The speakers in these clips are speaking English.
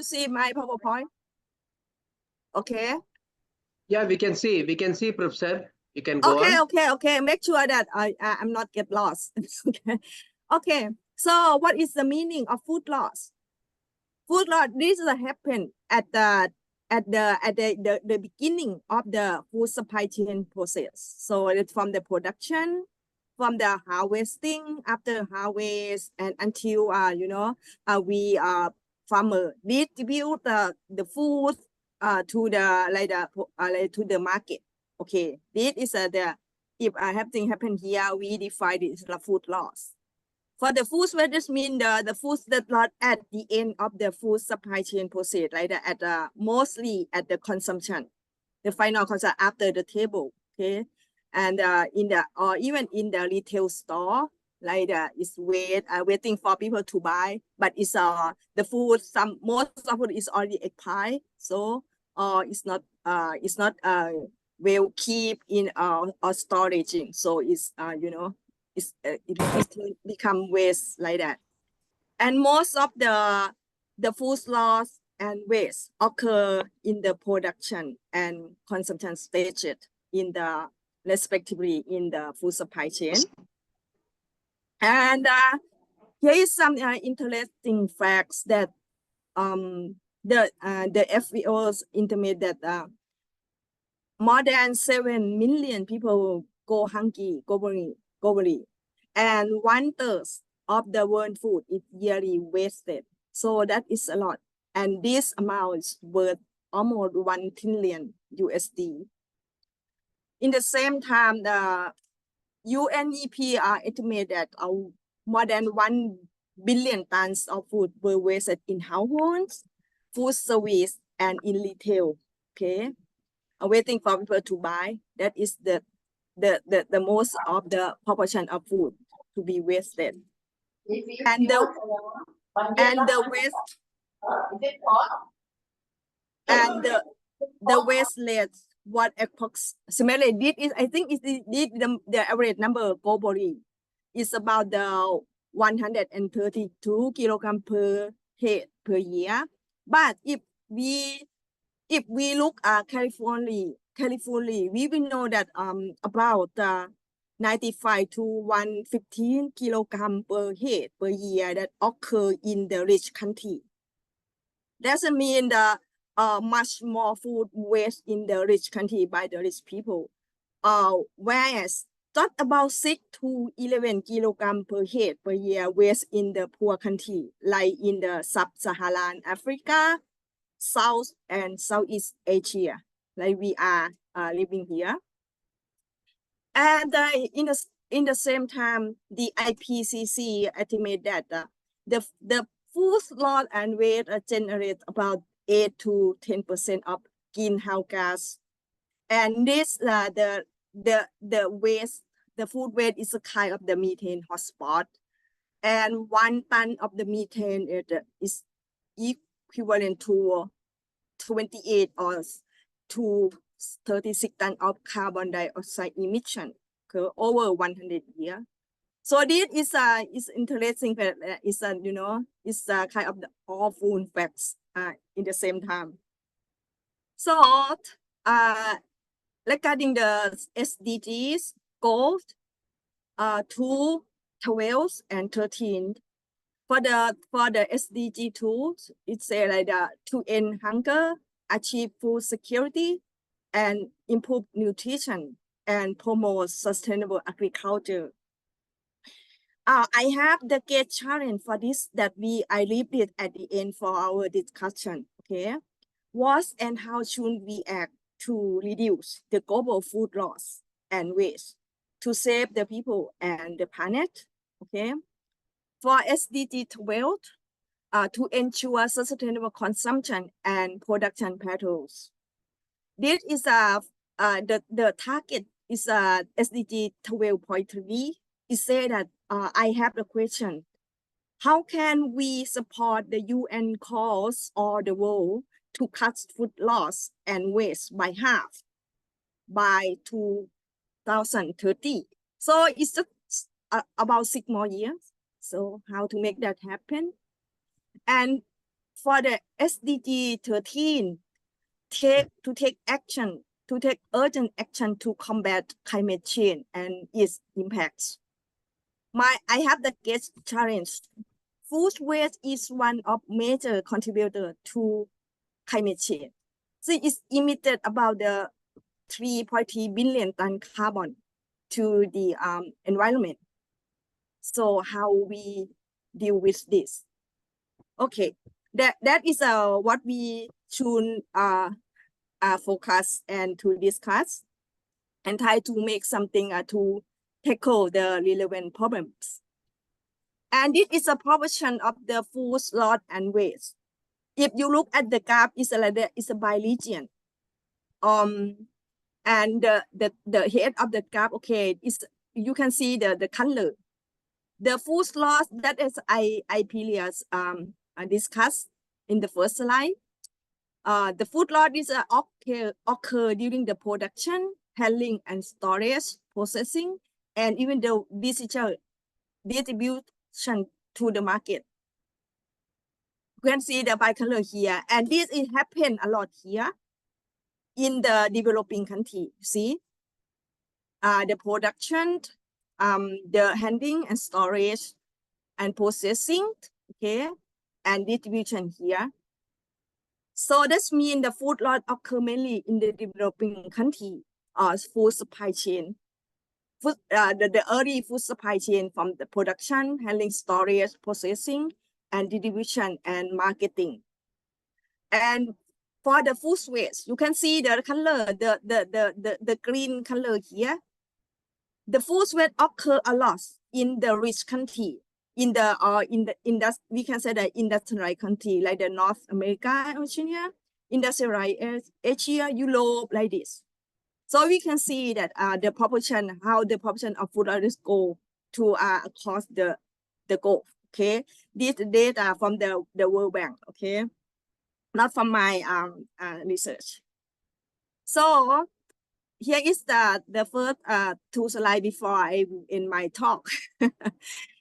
see my PowerPoint? Okay. Yeah, we can see, Professor. You can go on. Okay. Make sure that I'm not get lost. Okay. So what is the meaning of food loss? Food loss, this happen at the beginning of the food supply chain process. So it's from the production, from the harvesting, after harvest, and until we farmer distribute the food to the to the market. Okay, this is the if something happen here, we define it as the food loss. For the food waste, this means the foods that not at the end of the food supply chain process, like at mostly at the consumption, the final consumption after the table. Okay, and in the or even in the retail store, like it's waiting for people to buy, but it's the food most of it is already expired, so it's not well keep in or storage, so it's it become waste like that. And most of the food loss and waste occur in the production and consumption stages in the respectively in the food supply chain. And here is some interesting facts that the FAO's intimate that more than 7 million people go hungry globally, and 1/3 of the world food is yearly wasted. So that is a lot, and this amount is worth almost $1 trillion USD. In the same time, the UNEP estimate that more than 1 billion tons of food were wasted in households, food service, and in retail. Okay, waiting for people to buy. That is the most of the proportion of food to be wasted. And the waste and the waste rate, what approximately this is, I think is the average number globally is about the 132 kilogram per head per year. But if we look at California, we will know that about 95 to 115 kilogram per head per year that occur in the rich country. Doesn't mean the much more food waste in the rich country by the rich people. Whereas just about 6 to 11 kilogram per head per year waste in the poor country, like in the sub-Saharan Africa, South and Southeast Asia, like we are living here. And in the same time, the IPCC estimate that the food loss and waste generate about 8 to 10% of greenhouse gas, and this the waste, the food waste is a kind of the methane hotspot, and 1 ton of the methane is equivalent to 28 or to 36 tons of carbon dioxide emission over 100 years. So this is interesting, but it's it's kind of the awful facts in the same time. So regarding the SDGs goals 2, 12, and 13. For the SDG tools, it's like to end hunger, achieve food security, and improve nutrition, and promote sustainable agriculture. I have the great challenge for this that I leave it at the end for our discussion. Okay, what and how should we act to reduce the global food loss and waste to save the people and the planet? Okay. For SDG 12, to ensure sustainable consumption and production patterns. This is the target is SDG 12.3. It said that I have the question: how can we support the UN calls all the world to cut food loss and waste by half by 2030? So it's just about 6 more years. So how to make that happen? And for the SDG 13, take urgent action to combat climate change and its impacts. I have the guest challenge. Food waste is one of major contributor to climate change. So it's emitted about the 3.3 billion ton carbon to the environment. So how we deal with this? Okay, that is what we should focus and to discuss and try to make something to tackle the relevant problems. And this is a proportion of the food loss and waste. If you look at the graph, it's a by region. And the head of the graph, okay, is you can see the color. The food loss that is I previously discussed in the first slide. The food loss is occur during the production, handling, and storage, processing, and even the distribution to the market. You can see the bicolor here, and this is happen a lot here in the developing country. See, the production, the handling and storage, and processing, okay, and distribution here. So this means the food loss occur mainly in the developing country food supply chain. The early food supply chain from the production, handling, storage, processing, and distribution and marketing. And for the food waste, you can see the color, the green color here. The food waste occur a lot in the rich country, we can say the industrialized country like the North America and Oceania, industrialized Asia, Europe, like this. So we can see that how the proportion of food oils go to across the globe. Okay, this data from the World Bank. Okay, not from my research. So here is the first two slides before I in my talk.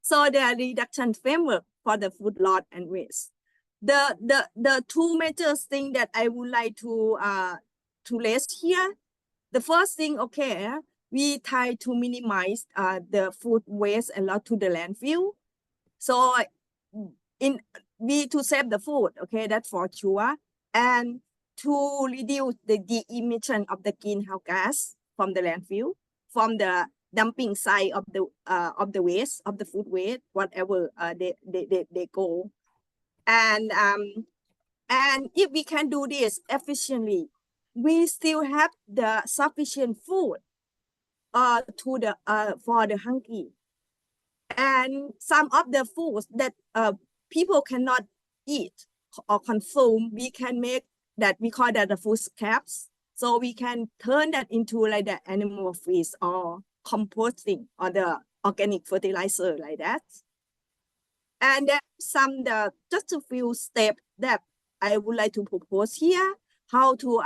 So the reduction framework for the food loss and waste. The two major things that I would like to list here. The first thing, okay, we try to minimize the food waste and loss to the landfill. So to save the food, okay, that's for sure, and to reduce the emission of the greenhouse gas from the landfill, from the dumping side of the waste, of the food waste, whatever they go, and if we can do this efficiently, we still have the sufficient food for the hungry. And some of the foods that people cannot eat or consume, we can make that, we call that the food scraps. So we can turn that into like the animal feed or composting or the organic fertilizer like that. And then just a few steps that I would like to propose here, how to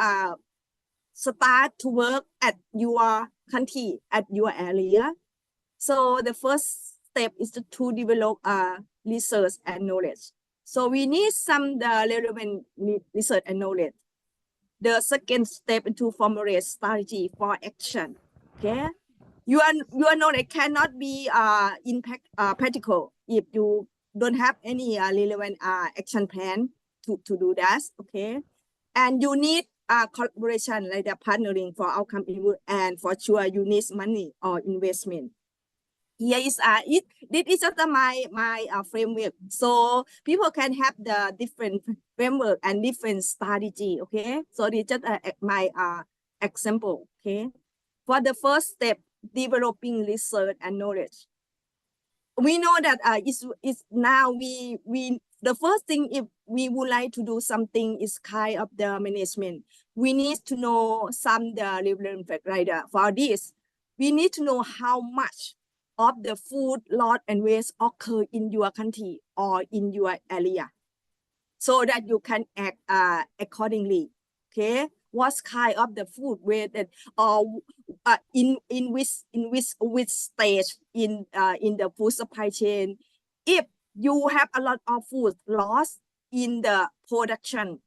start to work at your country, at your area. So the first step is to develop research and knowledge. So we need some relevant research and knowledge. The second step is to formulate strategy for action. Okay, your knowledge cannot be practical if you don't have any relevant action plan to do that. Okay, and you need collaboration like the partnering for outcome, and for sure you need money or investment. Here is this is just my framework, so people can have the different framework and different strategy. Okay, so this is just my example. Okay, for the first step, developing research and knowledge. We know that it's now the first thing, if we would like to do something, is kind of the management. We need to know some the relevant fact, right? For this, we need to know how much of the food loss and waste occur in your country or in your area, so that you can act accordingly. Okay, what kind of the food waste that in which stage in the food supply chain. If you have a lot of food loss, in the production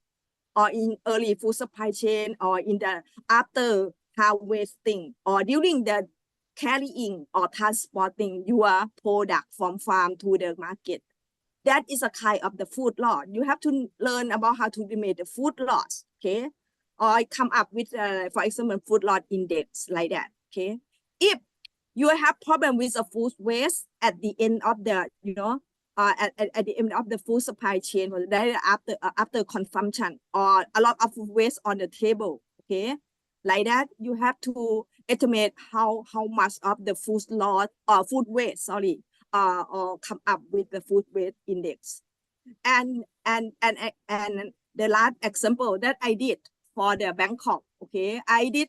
or in early food supply chain or in the after harvesting or during the carrying or transporting your product from farm to the market. That is a kind of the food loss. You have to learn about how to limit the food loss, okay? Or come up with, for example, food loss index like that, okay? If you have problem with the food waste at the end of the, at the end of the food supply chain, or after consumption, or a lot of food waste on the table, okay? Like that, you have to estimate how much of the food loss or food waste, sorry, or come up with the food waste index. And the last example that I did for the Bangkok, okay, I did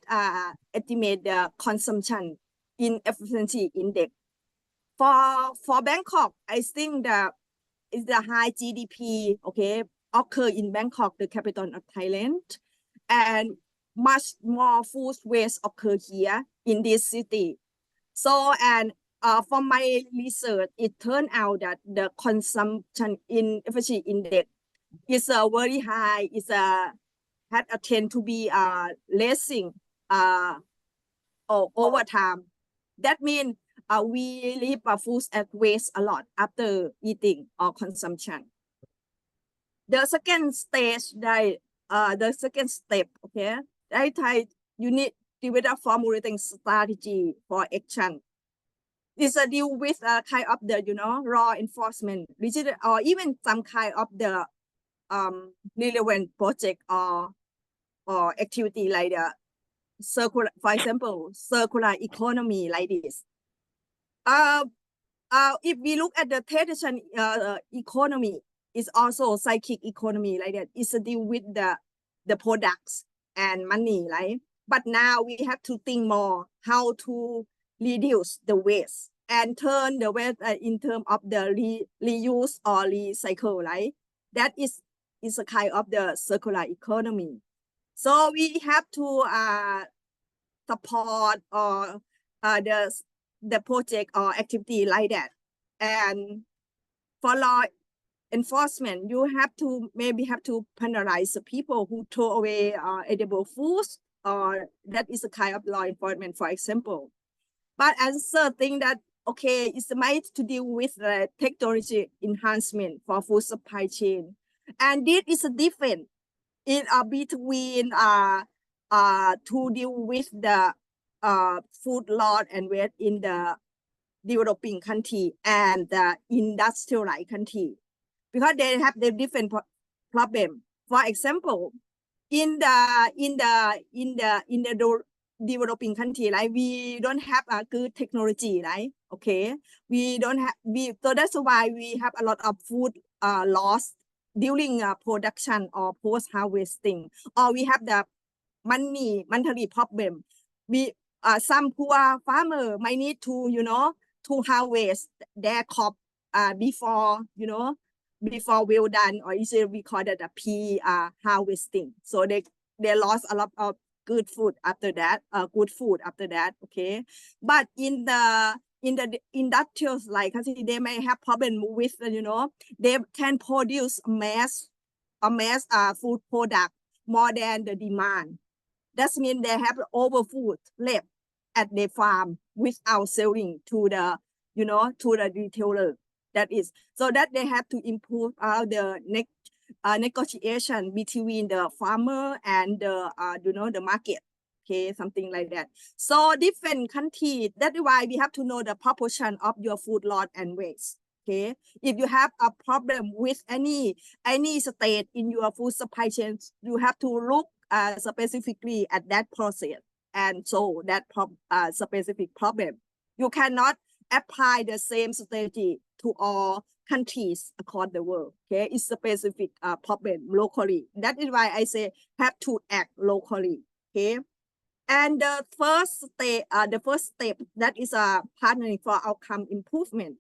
estimate the consumption inefficiency index. For Bangkok, I think that is the high GDP, okay, occur in Bangkok, the capital of Thailand, and much more food waste occur here in this city. So, and from my research, it turned out that the consumption inefficiency index is very high. It's had a tend to be lessing over time. That means we leave food at waste a lot after eating or consumption. The second stage, the second step, okay, you need to develop formulating strategy for action. It's a deal with a kind of the, law enforcement, or even some kind of the relevant project or activity like the circular, for example, circular economy like this. If we look at the traditional economy, it's also cyclic economy like that. It's a deal with the products and money, right? But now we have to think more how to reduce the waste and turn the waste in terms of the reuse or recycle, right? That is a kind of the circular economy. So we have to support or the project or activity like that. And for law enforcement, you maybe have to penalize the people who throw away edible foods, or that is a kind of law enforcement, for example. But another thing that, okay, it's made to deal with the technology enhancement for food supply chain. And this is a different between to deal with the food loss and waste in the developing country and the industrialized country, because they have the different problem. For example, in the developing country, like we don't have a good technology, right? Okay, we don't have so that's why we have a lot of food loss during production or post harvesting, or we have the monetary problem. We some poor farmer might need to to harvest their crop before before well done, or usually we call that a harvesting. So they lost a lot of good food after that, okay. But in the industrial like they may have problem with they can produce mass food product more than the demand. That means they have over food left at their farm without selling to the to the retailer. That is so that they have to improve the negotiation between the farmer and the the market, okay, something like that. So different countries, that's why we have to know the proportion of your food loss and waste, okay. If you have a problem with any state in your food supply chain, you have to look specifically at that process and so that specific problem. You cannot apply the same strategy to all countries across the world, okay. It's a specific problem locally. That is why I say have to act locally, okay. And the first step that is partnering for outcome improvement.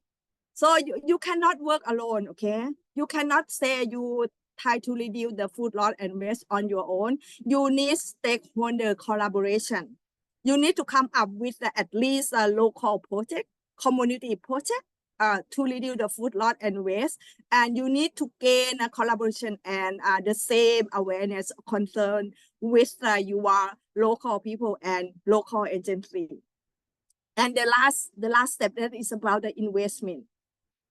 So you cannot work alone, okay. You cannot say you try to reduce the food loss and waste on your own. You need stakeholder collaboration. You need to come up with at least a local project, community project, to reduce the food loss and waste, and you need to gain a collaboration and the same awareness concern with your local people and local agency. And the last step that is about the investment.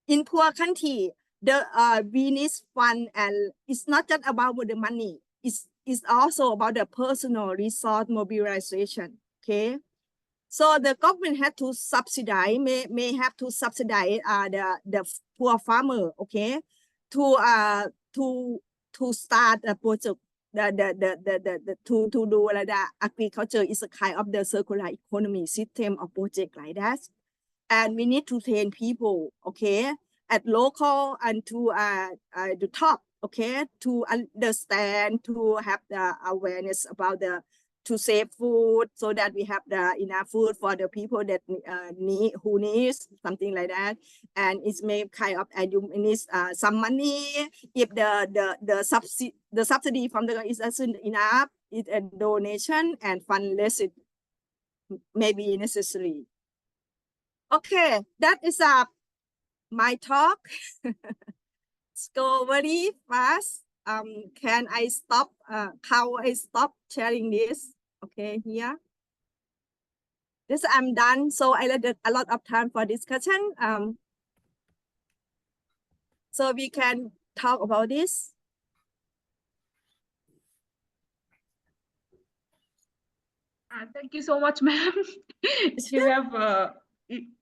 In poor country, the we need fund, and it's not just about the money. It's also about the personal resource mobilization. Okay. So the government had to subsidize, may have to subsidize the poor farmer, okay, to start a project, to do like the agriculture is a kind of the circular economy system of project like that, and we need to train people, okay, at local and to the top, okay, to understand, to have the awareness about the to save food so that we have the enough food for the people that who needs something like that. And it's may kind of needs some money if the subsidy from the isn't enough, it's a donation and fund less it may be necessary. Okay, that is my talk. Let's go very fast. Can I stop? How I stop sharing this? Okay, here. This I'm done. So I let a lot of time for discussion. So we can talk about this. Thank you so much, ma'am.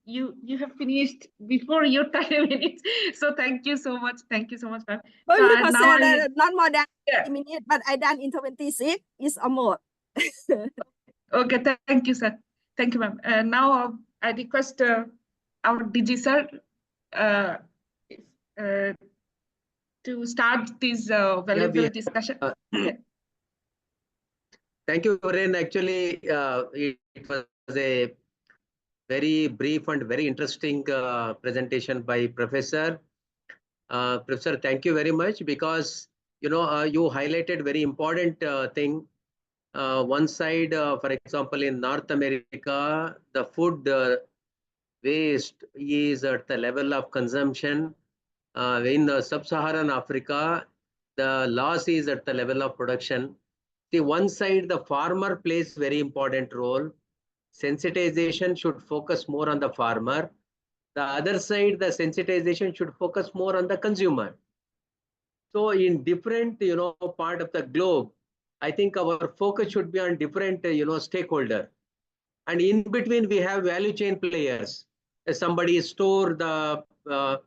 You have finished before your 30 minutes. So thank you so much. Thank you so much, ma'am. Well, So because now not more than yeah. 30 minutes, but I done in 26. It's almost. Okay, thank you, sir. Thank you, ma'am. Now I request our DG sir to start this valuable discussion. Thank you, Ren. Actually, it was a very brief and very interesting presentation by Professor. Professor, thank you very much, because you highlighted very important thing. One side, for example, in North America, the food waste is at the level of consumption. In sub-Saharan Africa, the loss is at the level of production. The one side, the farmer plays very important role. Sensitization should focus more on the farmer. The other side, the sensitization should focus more on the consumer. So in different, part of the globe, I think our focus should be on different, stakeholder. And in between, we have value chain players. Somebody store the, the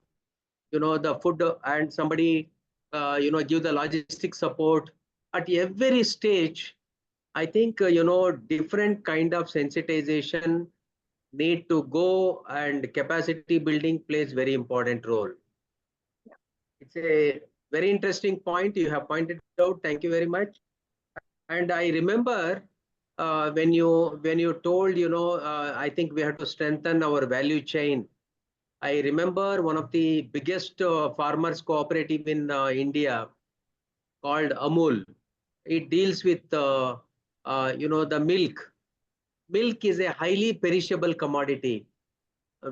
food, and somebody, give the logistic support. At every stage, I think, different kind of sensitization need to go, and capacity building plays very important role. It's a very interesting point you have pointed out. Thank you very much. And I remember when you told, I think we have to strengthen our value chain. I remember one of the biggest farmers cooperative in India called Amul. It deals with, the milk. Milk is a highly perishable commodity.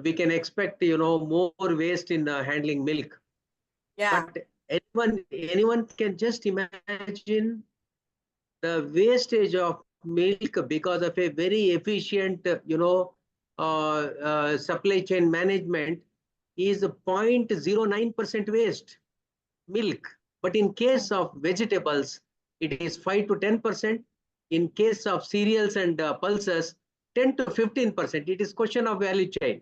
We can expect, more waste in handling milk. Yeah. But anyone can just imagine the wastage of milk because of a very efficient, supply chain management is 0.09% waste milk. But in case of vegetables, it is 5 to 10%. In case of cereals and pulses, 10 to 15%. It is question of value chain.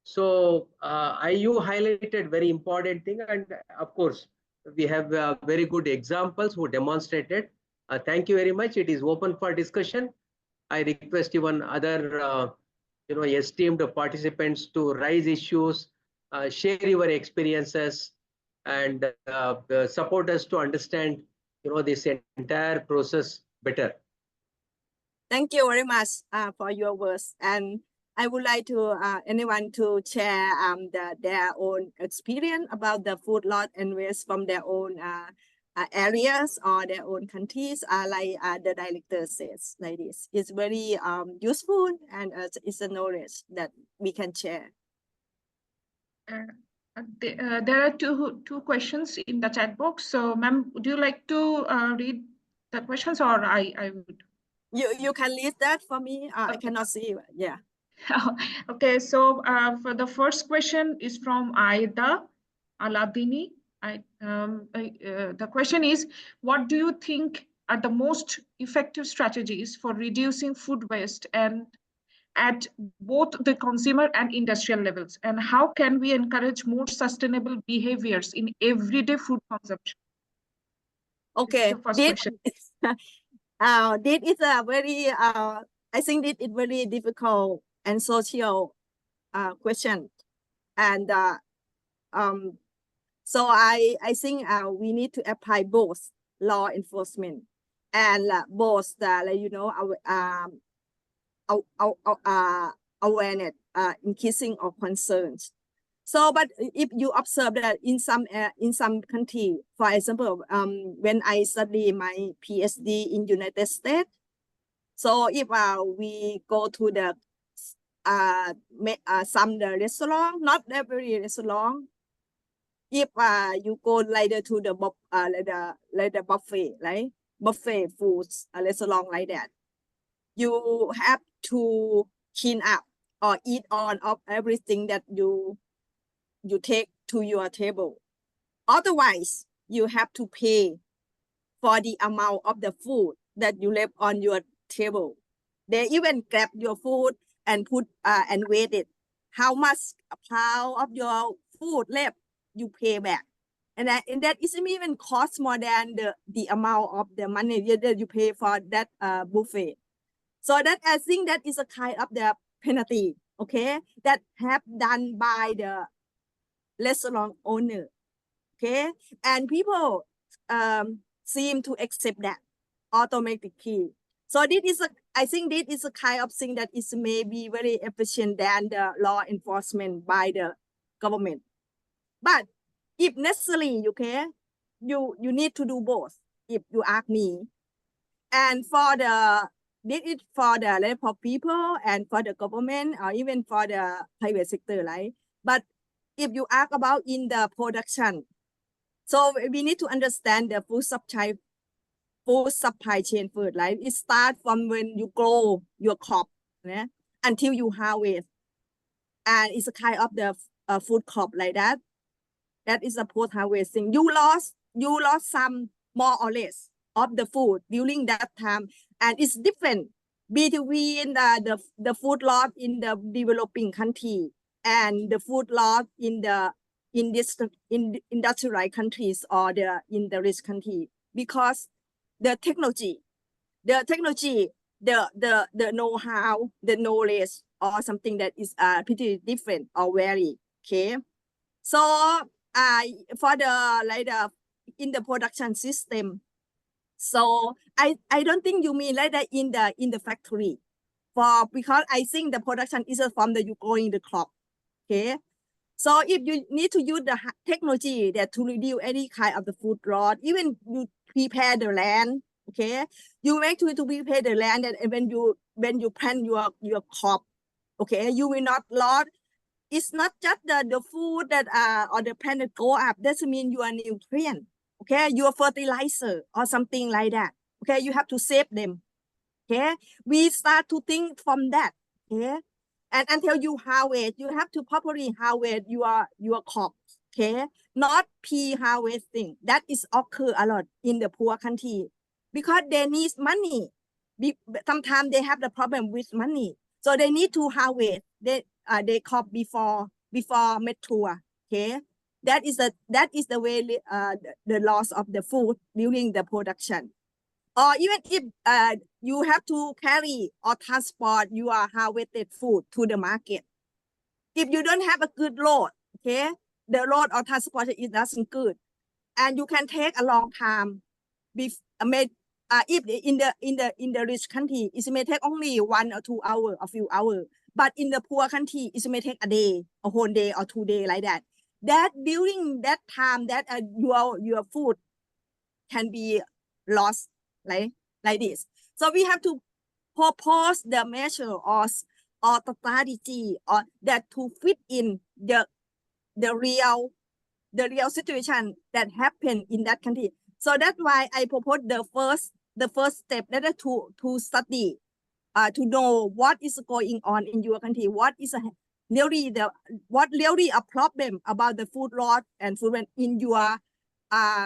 So you highlighted very important thing, and of course we have very good examples who demonstrated. Thank you very much. It is open for discussion. I request even other esteemed participants to raise issues, share your experiences, and support us to understand this entire process better. Thank you very much for your words, and I would like to anyone to share their own experience about the food loss and waste from their own areas or their own countries. Like the director says, like this, it's very useful, and it's a knowledge that we can share. There are two questions in the chat box. So, ma'am, would you like to read the questions, or I would? You can read that for me. I Okay. cannot see. Yeah. Okay, so for the first question is from Aida Aladini. The question is, what do you think are the most effective strategies for reducing food waste and at both the consumer and industrial levels? And how can we encourage more sustainable behaviors in everyday food consumption? Okay. The first This, question. this is a very, I think this is very difficult and social question. And so I think we need to apply both law enforcement and both our awareness, increasing of concerns. So, but if you observe that in some country, for example, when I study my PhD in United States, so if we go to the some the restaurant, not every restaurant, if you go later to the like the buffet, right? Buffet foods, a restaurant like that, you have to clean up or eat on of everything that you take to your table. Otherwise, you have to pay for the amount of the food that you left on your table. They even grab your food and put and weigh it. How much a pound of your food left, you pay back. And that isn't even cost more than the amount of the money that you pay for that buffet. So that I think that is a kind of the penalty, okay, that have done by the restaurant owner, okay, and people seem to accept that automatically. So this is I think this is a kind of thing that is maybe very efficient than the law enforcement by the government. But if necessary, okay, you need to do both, if you ask me. And for the this is for the level people and for the government or even for the private sector, right? But if you ask about in the production, so we need to understand the food supply chain first, right? It starts from when you grow your crop, yeah, until you harvest, and it's a kind of the food crop like that. That is a post harvesting. You lost some more or less of the food during that time, and it's different between the food loss in the developing country and the food loss in the industrialized countries or in the rich country, because the technology, the know-how, the knowledge, or something that is pretty different or vary. Okay, so for the in the production system, so I don't think you mean like that in the factory, because I think the production is from you growing the crop. Okay, so if you need to use the technology that to reduce any kind of the food loss, even you prepare the land, okay, you make to prepare the land, and when you plant your crop, okay, you will not lose. It's not just the food that or the plant that go up, doesn't mean you are nutrient, okay, your fertilizer or something like that, okay, you have to save them. Okay, we start to think from that. Okay, and until you harvest, you have to properly harvest your crops. Okay, not pre-harvesting. That is occur a lot in the poor country because they need money. Sometimes they have the problem with money, so they need to harvest. They crop before mature. Okay, that is the way the loss of the food during the production. Or even if you have to carry or transport your harvested food to the market, if you don't have a good road, okay, the road or transport is not good, and you can take a long time. If in the rich country, it may take only 1 or 2 hours, a few hours. But in the poor country, it may take a day, a whole day, or 2 days like that. That during that time, that your food can be lost, like this. So we have to propose the measure or the strategy or that to fit in the the real situation that happened in that country. So that's why I propose the first step that is to study, to know what is going on in your country, what really a problem about the food loss and food waste in your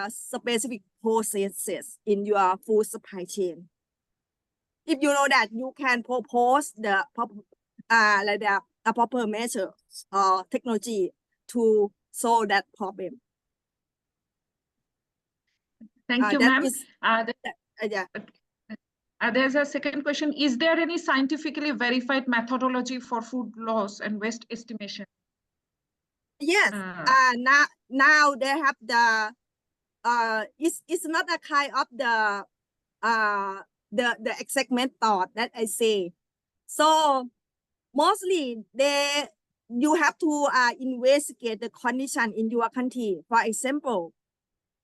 specific processes in your food supply chain. If you know that, you can propose the a proper measure or technology to solve that problem. Thank you, that ma'am. is- yeah. There's a second question. Is there any scientifically verified methodology for food loss and waste estimation? Yes. Now they have the it's not a kind of the exact method that I say. So mostly you have to investigate the condition in your country. For example,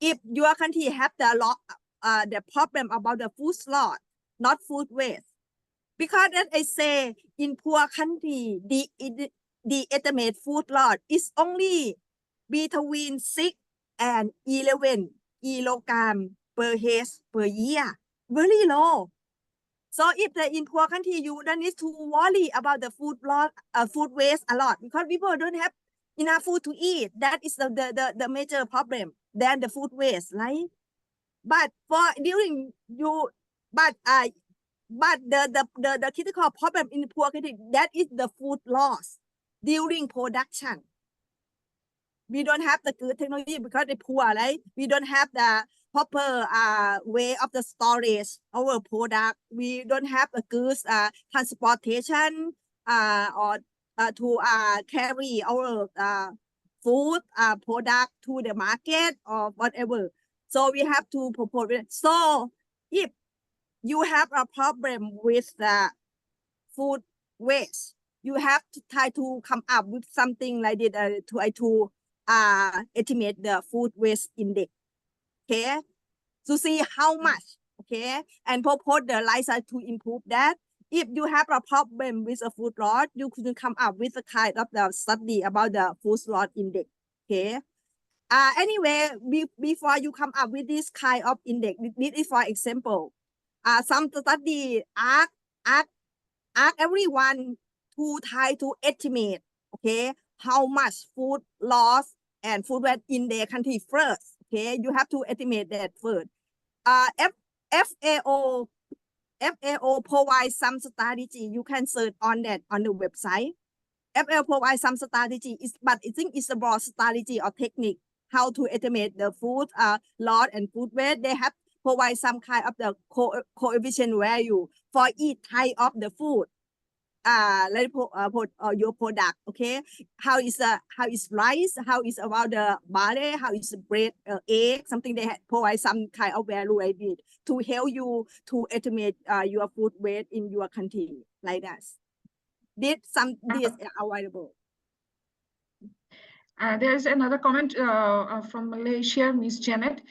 if your country have the problem about the food loss, not food waste, because that I say in poor country the estimate food loss is only between 6 and 11 kilogram per head per year, very low. So if in poor country, you don't need to worry about the food loss, food waste a lot, because people don't have enough food to eat. That is the major problem than the food waste, right? But the critical problem in poor country, that is the food loss during production. We don't have the good technology because they poor, right? We don't have the proper way of the storage our product. We don't have a good transportation or to carry our food product to the market or whatever. So we have to propose it. So if you have a problem with the food waste, you have to try to come up with something like this to try to estimate the food waste index, okay, to see how much, okay, and propose the lifestyle to improve that. If you have a problem with a food loss, you could come up with a kind of the study about the food loss index, okay. Anyway, before you come up with this kind of index, this is for example, some study ask everyone to try to estimate, okay, how much food loss and food waste in their country first. Okay, you have to estimate that first. FAO provides some strategy. You can search on that on the website. FAO provides some strategy, but I think it's a broad strategy or technique how to estimate the food loss and food waste. They have provide some kind of the coefficient value for each type of the food. Your product, okay, how is rice, how is about the barley, how is bread, egg, something they provide some kind of value added to help you to estimate your food waste in your country, like that. This is available. There's another comment from Malaysia, Miss Janet.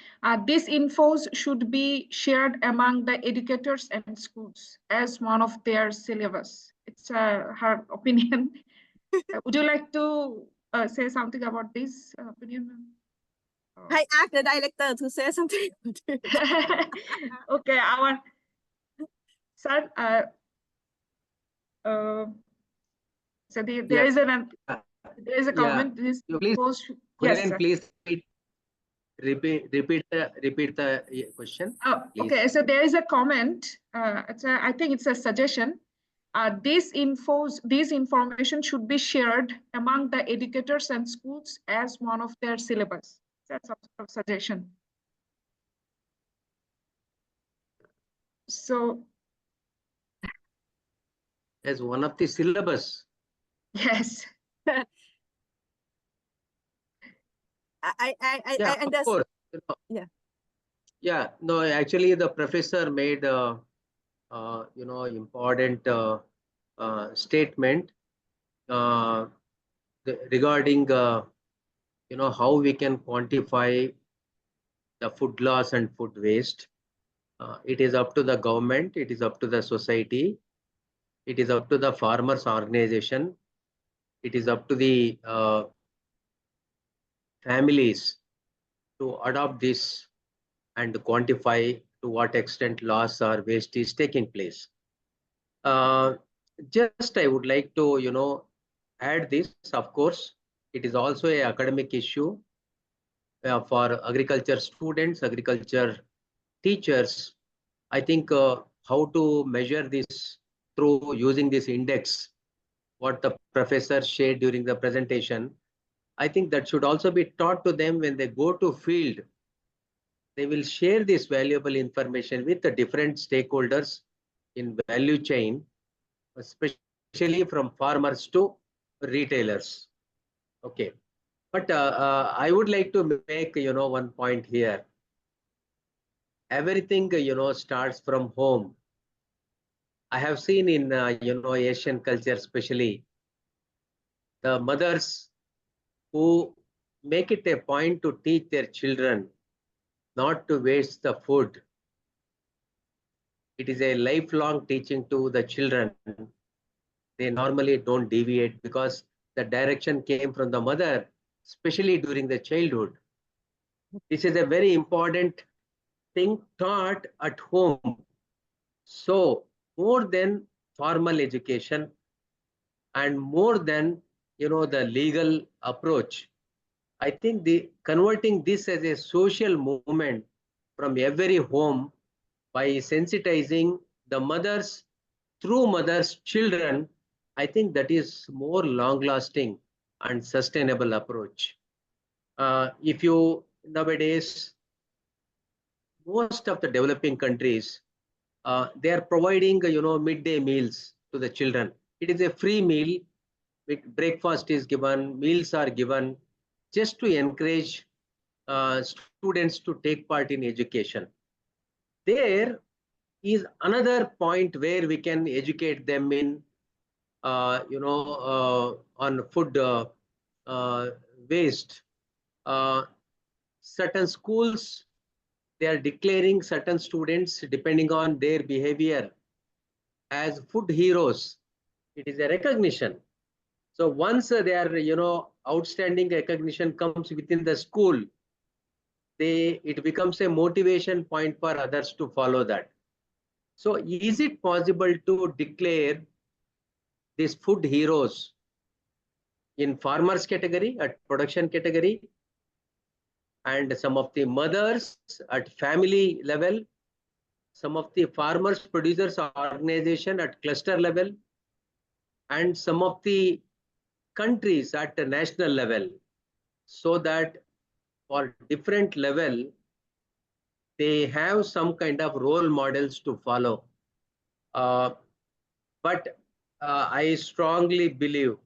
This info should be shared among the educators and schools as one of their syllabus. It's her opinion. Would you like to say something about this opinion? I asked the director to say something. Okay, our sir. So there is a comment. This please, yes, sir. Please repeat the question. Okay, so there is a comment. I think it's a suggestion. This information should be shared among the educators and schools as one of their syllabus. That's a suggestion. So, as one of the syllabus. Yes. I understand. Of course. Yeah. No, actually, the professor made important statement regarding how we can quantify the food loss and food waste. It is up to the government, it is up to the society, it is up to the farmers organization, it is up to the families to adopt this and quantify to what extent loss or waste is taking place. Just I would like to, add this, of course, it is also an academic issue for agriculture students, agriculture teachers. I think how to measure this through using this index, what the professor shared during the presentation. I think that should also be taught to them when they go to field. They will share this valuable information with the different stakeholders in value chain, especially from farmers to retailers. Okay, but I would like to make one point here. Everything starts from home. I have seen in Asian culture, especially the mothers who make it a point to teach their children not to waste the food. It is a lifelong teaching to the children. They normally don't deviate because the direction came from the mother, especially during the childhood. This is a very important thing taught at home. So more than formal education and more than the legal approach, I think the converting this as a social movement from every home by sensitizing the mothers through mothers children, I think that is more long lasting and sustainable approach. If you nowadays, most of the developing countries, they are providing midday meals to the children. It is a free meal. Breakfast is given, meals are given, just to encourage students to take part in education. There is another point where we can educate them in on food waste. Certain schools, they are declaring certain students depending on their behavior as food heroes. It is a recognition. So once their outstanding recognition comes within the school, it becomes a motivation point for others to follow that. So is it possible to declare these food heroes in farmers category, at production category, and some of the mothers at family level, some of the farmers producers organization at cluster level, and some of the countries at the national level, so that for different level they have some kind of role models to follow. But I strongly believe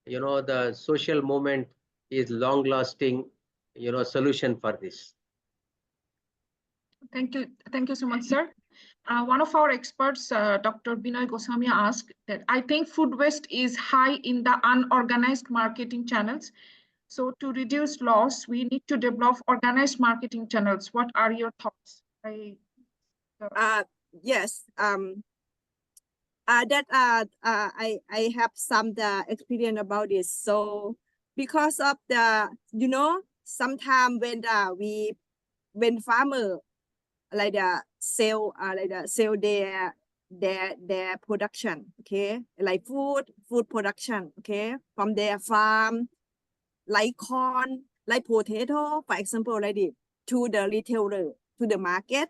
the social movement is long lasting solution for this. Thank you so much, sir. One of our experts, Dr. Binoy Goswami, asked that I think food waste is high in the unorganized marketing channels. So to reduce loss, we need to develop organized marketing channels. What are your thoughts? Yes. That I have some experience about this. So because of the sometimes when farmer like sell their production, okay, like food production, okay, from their farm, like corn, like potato, for example, like this, to the retailer, to the market.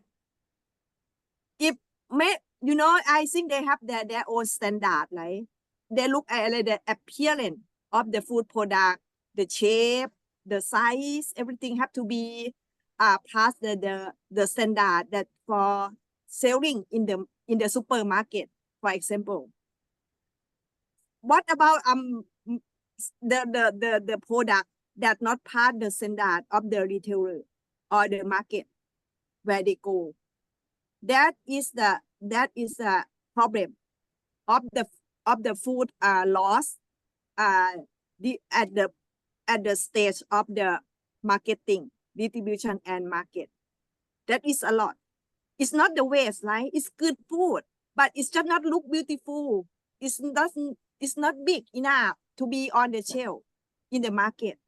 If I think they have their own standard, right? They look at like, the appearance of the food product, the shape, the size, everything have to be past the standard that for selling in the supermarket, for example. What about the product that not part the standard of the retailer or the market where they go? That is the problem of the food loss at the stage of the marketing, distribution, and market. That is a lot. It's not the waste, right? It's good food, but it's just not look beautiful. It's not big enough to be on the shelf in the market.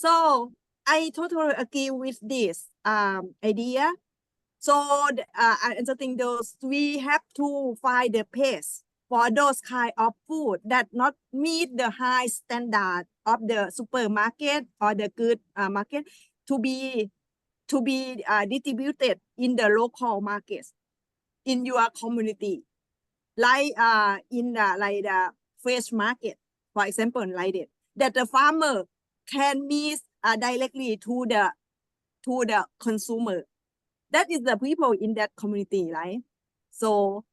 So I totally agree with this idea. So I think those we have to find the pace for those kind of food that not meet the high standard of the supermarket or the good market to be distributed in the local markets in your community, like in the fresh market, for example, like that the farmer can meet directly to the consumer. That is the people in that community, right? So,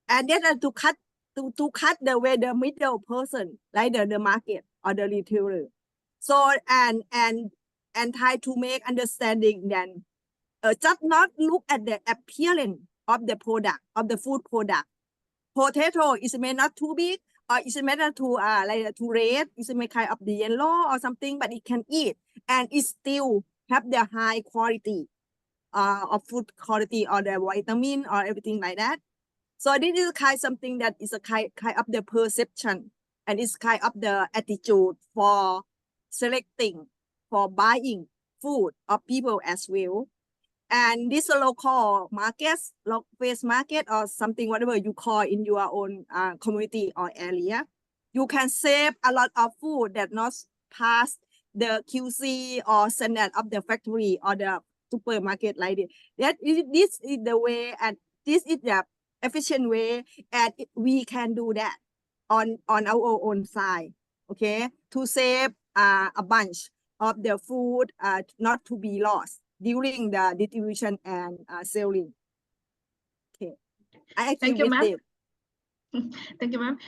and then to cut the way the middle person, like the market or the retailer. So and try to make understanding then just not look at the appearance of the product, of the food product. Potato is may not too big, or it may not too like too red, it may kind of the yellow or something, but it can eat and it still have the high quality of food quality or the vitamin or everything like that. So this is kind something that is a kind of the perception, and it's kind of the attitude for selecting, for buying food of people as well. And this local markets, local market or something, whatever you call in your own community or area, you can save a lot of food that not pass the QC or standard of the factory or the supermarket like this. This is the way, and this is the efficient way, and we can do that on our own side, okay, to save a bunch of the food not to be lost during the distribution and selling. Okay, I agree Thank you, with ma'am. this. Thank you, ma'am.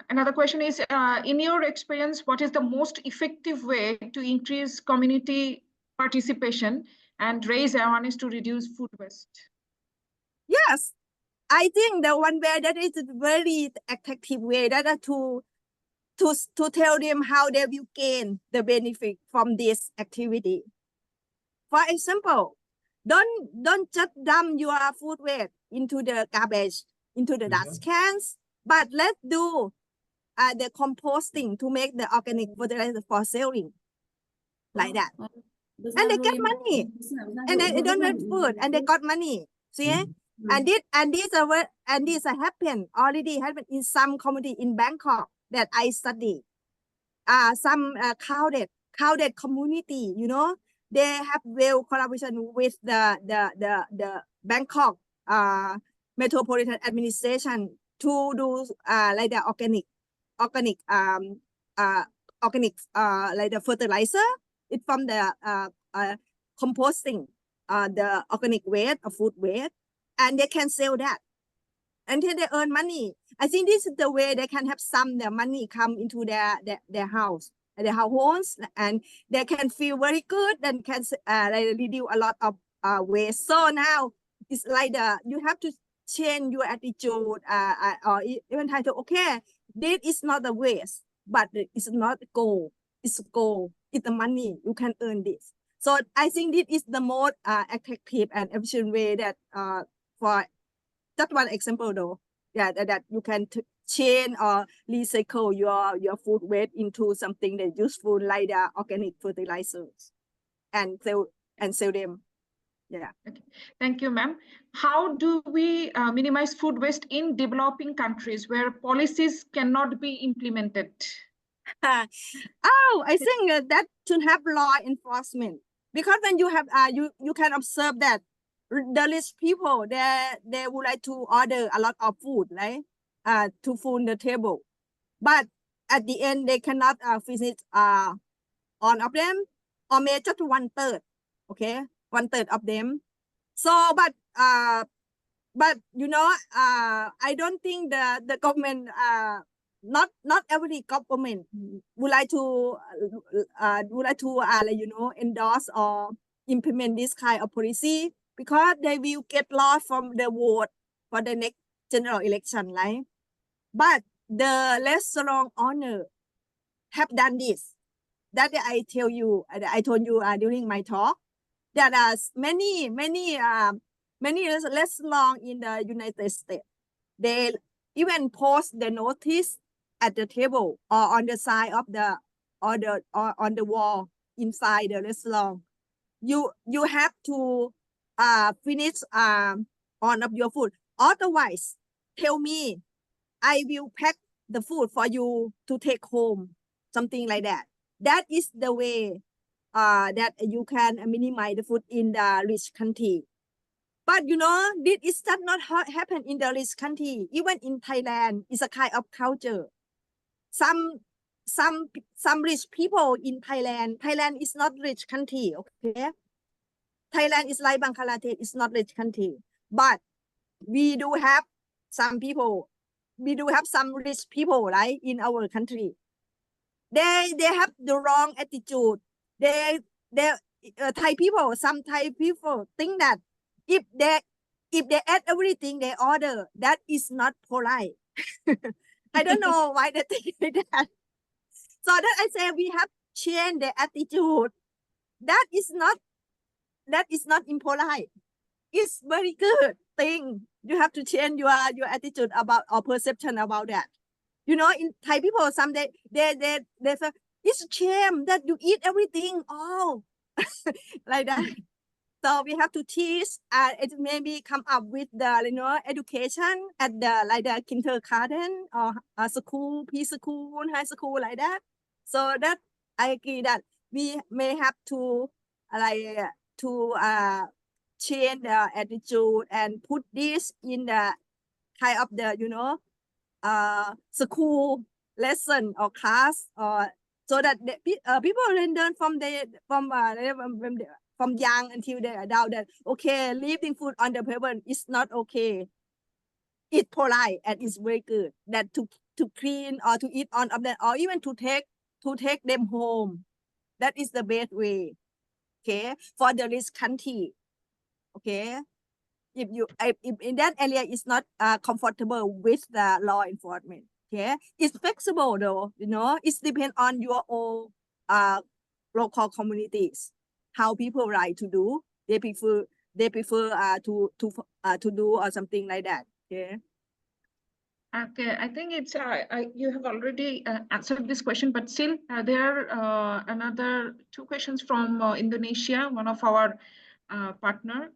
Another question is, in your experience, what is the most effective way to increase community participation and raise awareness to reduce food waste? Yes, I think the one way that is a very effective way that to tell them how they will gain the benefit from this activity. For example, don't just dump your food waste into the garbage, into the dust cans, but let's do the composting to make the organic fertilizer for selling, like that. And they get money, and they don't have food, and they got money. See, and this happened already happened in some community in Bangkok that I study. Some crowded community, you know, they have well collaboration with the Bangkok Metropolitan Administration to do like the organic like the fertilizer. It's from the composting the organic waste or food waste, and they can sell that until they earn money. I think this is the way they can have the money come into their house, their households, and they can feel very good and can like reduce a lot of waste. So now it's like you have to change your attitude or even try to, okay, this is not a waste, but it's not a goal. It's a goal. It's the money. You can earn this. So I think this is the most effective and efficient way that for just one example though, yeah, that you can change or recycle your food waste into something that useful, like the organic fertilizers, and sell them. Yeah. Okay. Thank you, ma'am. How do we minimize food waste in developing countries where policies cannot be implemented? Oh, I think that should have law enforcement, because when you have you can observe that the rich people they would like to order a lot of food, right? To fill the table, but at the end they cannot finish all of them, or maybe just 1/3, okay, 1/3 of them. So but you know I don't think the government not every government would like to you know, endorse or implement this kind of policy, because they will get lost from the vote for the next general election, right? But the restaurant owner have done this. That I told you during my talk. There are many restaurants in the United States. They even post the notice at the table or on the side of the or on the wall inside the restaurant. You have to finish all of your food. Otherwise, tell me, I will pack the food for you to take home, something like that. That is the way that you can minimize the food in the rich country. But you know, this does not happen in the rich country. Even in Thailand, it's a kind of culture. Some rich people in Thailand is not rich country, okay? Thailand is like Bangladesh, it's not rich country. But we do have some people, we do have some rich people, right, in our country. They have the wrong attitude. Thai people, some Thai people think that if they add everything they order, that is not polite. I don't know why they think like that. So that I say we have changed the attitude. That is not impolite. It's very good thing. You have to change your attitude about or perception about that. You know, in Thai people, some they say it's a shame that you eat everything all like that. So we have to teach. It maybe come up with the education at the kindergarten or school, preschool, high school like that. So that I agree that we may have to change the attitude and put this in the kind of the school lesson or class, or so that people learn from young until they are adult that okay, leaving food on the table is not okay. It's polite and it's very good that to clean or to eat on of them, or even to take them home. That is the best way, okay, for the rich country. Okay, if in that area is not comfortable with the law enforcement, okay, it's flexible though, it's depend on your own local communities, how people like to do. They prefer to do or something like that. Okay. Okay, I think it's you have already answered this question, but still there are another 2 questions from Indonesia, one of our partner.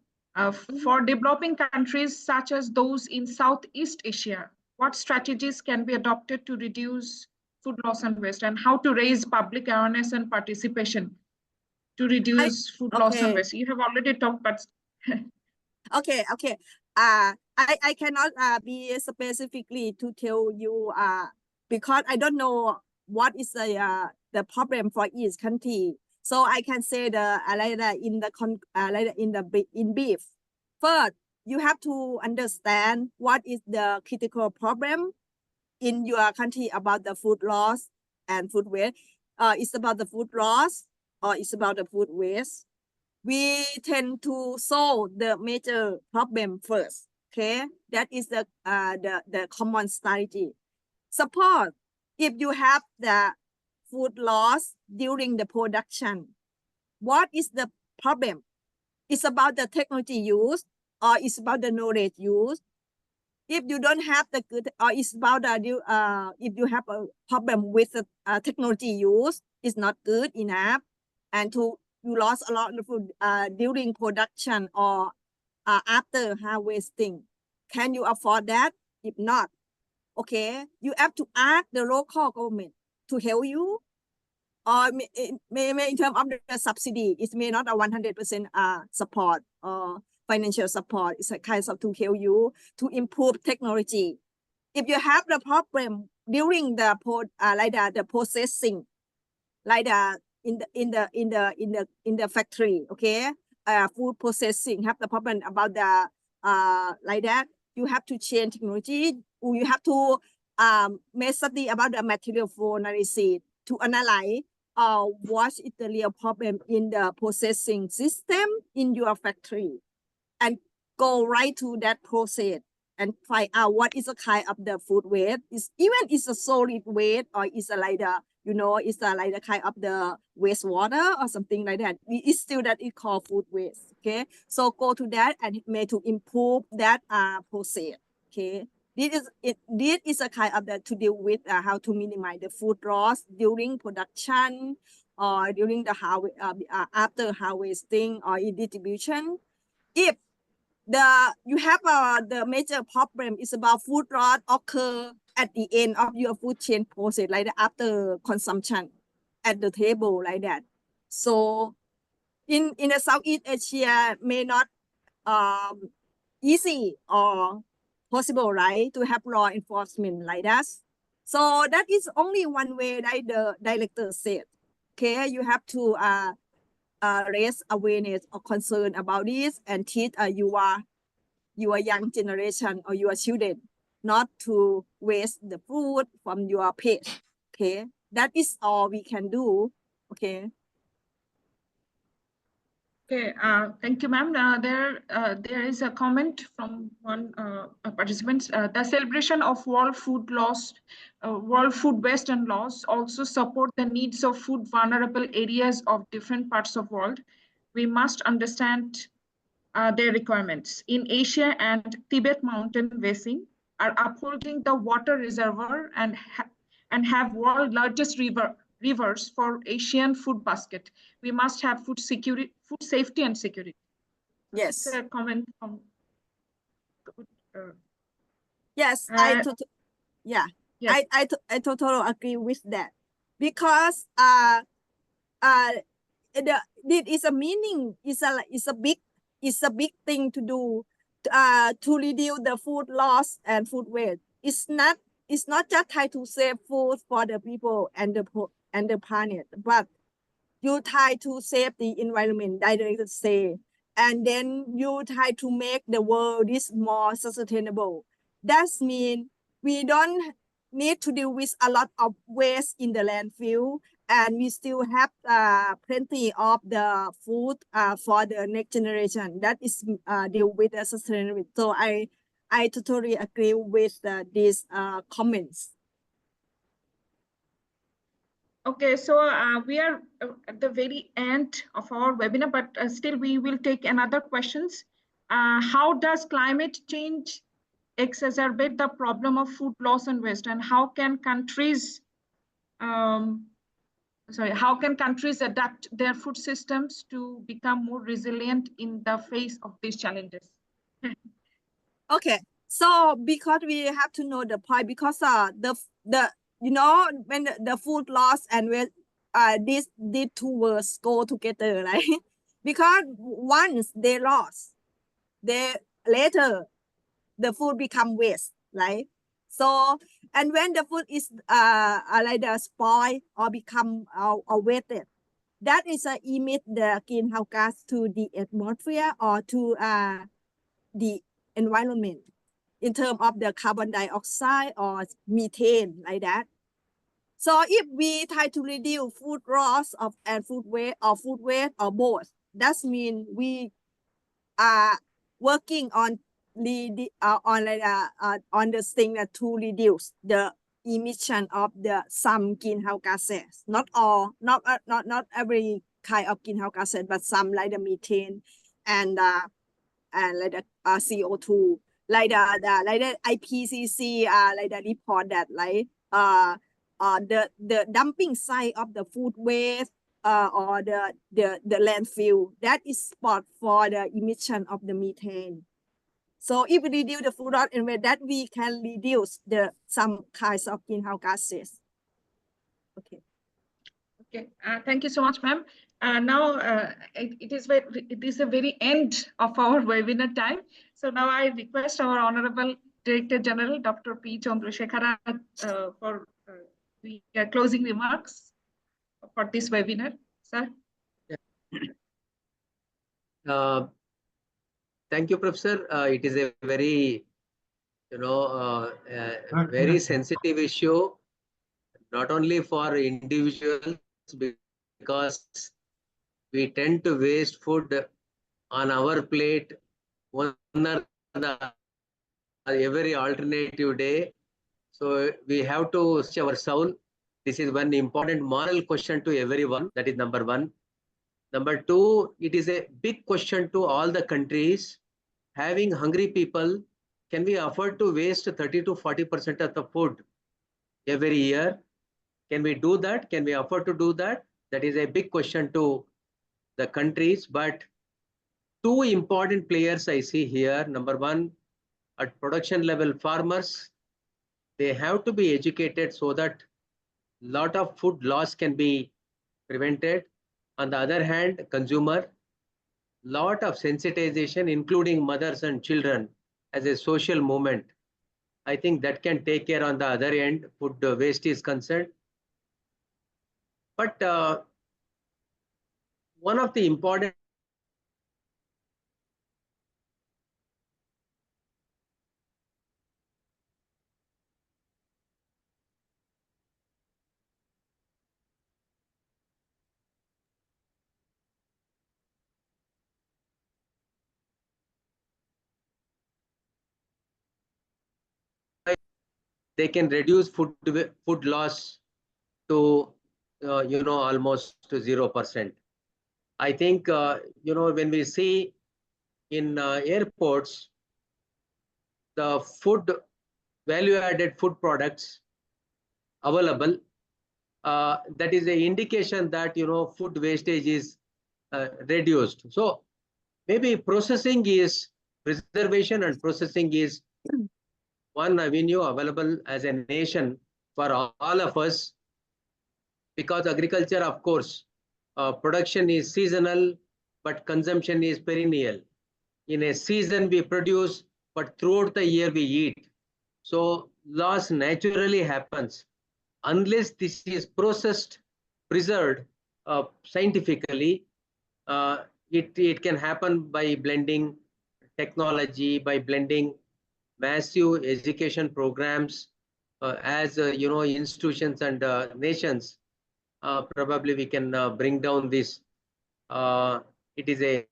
For developing countries such as those in Southeast Asia, what strategies can be adopted to reduce food loss and waste, and how to raise public awareness and participation to reduce food loss and waste? You have already talked, but okay. I cannot be specifically to tell you because I don't know what is the problem for each country. So I can say in beef. First, you have to understand what is the critical problem in your country about the food loss and food waste. It's about the food loss or it's about the food waste. We tend to solve the major problem first. Okay, that is the common strategy. Suppose if you have the food loss during the production, what is the problem? It's about the technology used or it's about the knowledge used. If you don't have the good, or it's about if you have a problem with the technology used, it's not good enough, and you lost a lot of food during production or after harvesting. Can you afford that? If not, okay, you have to ask the local government to help you, or may in terms of the subsidy, it may not a 100% support or financial support. It's a kind of to help you to improve technology. If you have the problem during the the processing, like in the factory, okay, food processing have the problem about the like that, you have to change technology. You have to make study about the material flow analysis to analyze what is the real problem in the processing system in your factory, and go right to that process and find out what is the kind of the food waste. Even it's a solid waste or it's like the it's like the kind of the wastewater or something like that. It's still that it called food waste. Okay, so go to that and may to improve that process. Okay. This is a kind of that to deal with how to minimize the food loss during production or during the after harvesting or in distribution. If you have the major problem is about food loss occur at the end of your food chain process, like after consumption at the table, like that. So in the Southeast Asia may not easy or possible, right, to have law enforcement like that. So that is only one way, like the director said. Okay, you have to raise awareness or concern about this and teach your young generation or your children not to waste the food from your plate. Okay, that is all we can do. Okay. Okay, thank you, ma'am. There is a comment from one participant. The celebration of World Food Waste and Loss also support the needs of food vulnerable areas of different parts of world. We must understand their requirements. In Asia and Tibet mountain basin are upholding the water reservoir and have world largest rivers for Asian food basket. We must have food security, food safety and security. Yes. It's a comment from. Yes, yeah. Yes. I totally agree with that, because it is a meaning, is a big thing to do to reduce the food loss and food waste. It's not just try to save food for the people and the planet, but you try to save the environment, directly say, and then you try to make the world is more sustainable. That means we don't need to deal with a lot of waste in the landfill, and we still have plenty of the food for the next generation. That is deal with the sustainability. So I totally agree with these comments. Okay, so we are at the very end of our webinar, but still we will take another questions. How does climate change exacerbate the problem of food loss and waste, and how can countries adapt their food systems to become more resilient in the face of these challenges? Okay, so because we have to know the point, because the you know, when the food loss and when these two words go together, right? Because once they lost, they later the food become waste, right? So, and when the food is like the spoil or become or wasted, that is emit the greenhouse gas to the atmosphere or to the environment in terms of the carbon dioxide or methane, like that. So if we try to reduce food loss and food waste or both, that means we are working on the thing to reduce the emission of some greenhouse gases. Not all, not every kind of greenhouse gases, but some, like the methane and like the CO2, like the IPCC like the report that like the dumping site of the food waste or the landfill, that is spot for the emission of the methane. So if we reduce the food loss and that we can reduce some kinds of greenhouse gases. Okay. Okay, thank you so much, ma'am. Now it is the very end of our webinar time. So now I request our Honorable Director General, Dr. P. Chandrasekharan, for the closing remarks for this webinar, sir. Thank you, Professor. It is a very, very sensitive issue, not only for individuals, because we tend to waste food on our plate one or the every alternative day. So we have to search our soul. This is one important moral question to everyone. That is number one. Number two, it is a big question to all the countries. Having hungry people can we afford to waste 30 to 40% of the food every year? Can we do that? Can we afford to do that? That is a big question to the countries. But two important players I see here. Number one, at production level farmers, they have to be educated so that lot of food loss can be prevented. On the other hand, consumer, lot of sensitization, including mothers and children as a social movement. I think that can take care on the other end, food waste is concerned. But one of the important they can reduce food loss to almost to 0%. I think when we see in airports the food value added food products available, that is an indication that food wastage is reduced. So maybe processing is preservation, and processing is one avenue available as a nation for all of us, because agriculture, of course, production is seasonal, but consumption is perennial. In a season we produce, but throughout the year we eat. So loss naturally happens unless this is processed, preserved scientifically. It can happen by blending technology, by blending massive education programs as institutions and nations. Probably we can bring down this. It is a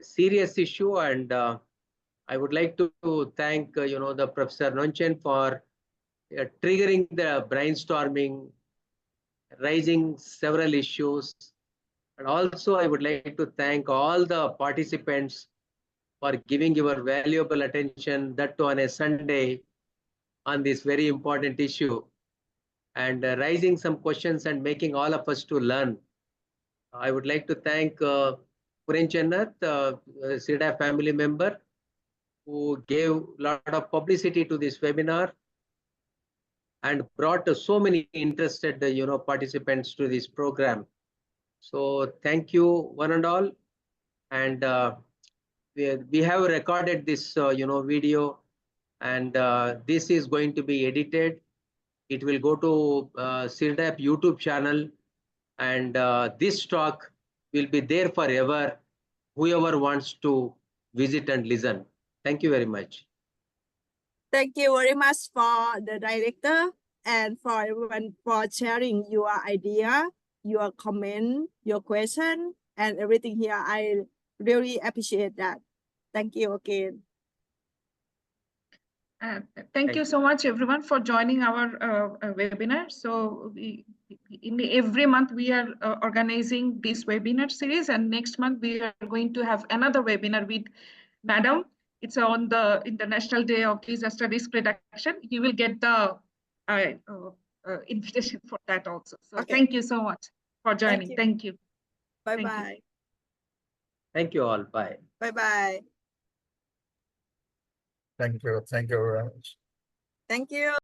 serious issue, and I would like to thank the Professor Nuanchan for triggering the brainstorming, raising several issues. And also I would like to thank all the participants for giving your valuable attention, that too on a Sunday, on this very important issue, and raising some questions and making all of us to learn. I would like to thank Purenchanath, CIRDAP family member, who gave a lot of publicity to this webinar and brought so many interested participants to this program. So thank you one and all. And we have recorded this video, and this is going to be edited. It will go to CIRDAP YouTube channel, and this talk will be there forever, whoever wants to visit and listen. Thank you very much. Thank you very much for the director and for everyone for sharing your idea, your comment, your question, and everything here. I really appreciate that. Thank you again. Thank you so much, everyone, for joining our webinar. So every month we are organizing this webinar series, and next month we are going to have another webinar with Madam. It's on the International Day of Disaster Risk Reduction. You will get the invitation for that also. So okay. Thank you so much for joining. Thank you. Bye-bye. Thank you all. Bye. Bye-bye. Thank you. Thank you very much. Thank you.